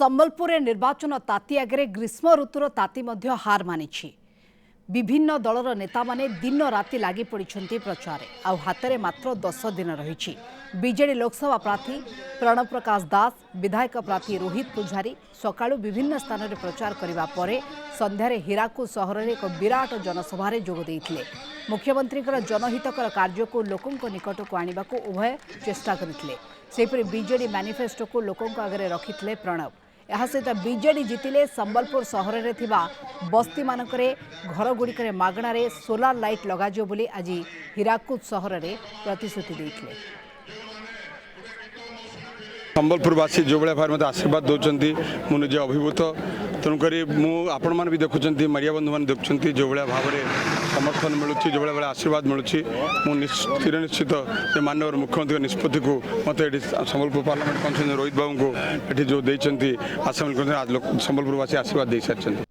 ସମ୍ବଲପୁରରେ ନିର୍ବାଚନ ତାତି ଆଗରେ ଗ୍ରୀଷ୍ମ ଋତୁର ତାତି ମଧ୍ୟ ହାର ମାନିଛି। ବିଭିନ୍ନ ଦଳର ନେତାମାନେ ଦିନ ରାତି ଲାଗି ପଡ଼ିଛନ୍ତି ପ୍ରଚାରରେ। ଆଉ ହାତରେ ମାତ୍ର 10 ଦିନ ରହିଛି। ବିଜେଡି ଲୋକସଭା ପ୍ରାର୍ଥୀ ପ୍ରଣବ ପ୍ରକାଶ ଦାସ, ବିଧାୟକ ପ୍ରାର୍ଥୀ ରୋହିତ ପୂଜାରୀ ସକାଳୁ ବିଭିନ୍ନ ସ୍ଥାନରେ ପ୍ରଚାର କରିବା ପରେ ସନ୍ଧ୍ୟାରେ ହୀରାକୁଦ ସହରରେ ଏକ ବିରାଟ ଜନସଭାରେ ଯୋଗ ଦେଇଥିଲେ। ମୁଖ୍ୟମନ୍ତ୍ରୀଙ୍କର ଜନହିତକର କାର୍ଯ୍ୟକୁ ଲୋକଙ୍କ ନିକଟକୁ ଆଣିବାକୁ ଉଭୟ ଚେଷ୍ଟା କରିଥିଲେ। ସେହିପରି ବିଜେଡି ମ୍ୟାନିଫେଷ୍ଟୋକୁ ଲୋକଙ୍କ ଆଗରେ ରଖିଥିଲେ ପ୍ରଣବ। ଏହା ସହିତ ବିଜେଡି ଜିତିଲେ ସମ୍ବଲପୁର ସହରରେ ଥିବା ବସ୍ତିମାନଙ୍କରେ ଘରଗୁଡ଼ିକରେ ମାଗଣାରେ ସୋଲାର ଲାଇଟ୍ ଲଗାଯିବ ବୋଲି ଆଜି ହୀରାକୁଦ ସହରରେ ପ୍ରତିଶ୍ରୁତି ଦେଇଥିଲେ। ସମ୍ବଲପୁରବାସୀ जो भाई मत आशीर्वाद दौरान मुझे अभिभूत तेणुक आपण मैंने भी देखुं मीडिया बंधु मैंने देखुं जो भाव में समर्थन मिलूँ जो भाई आशीर्वाद मिलूँ स्थिर निश्चित माननीय मुख्यमंत्री निष्पत्ति को मत सम्बलपुर पार्लियामेंट कन्स्टिट्यूएंसी रोहित बाबू को ये जो देती आशा सम्बलपुरवासी आशीर्वाद दे सारी।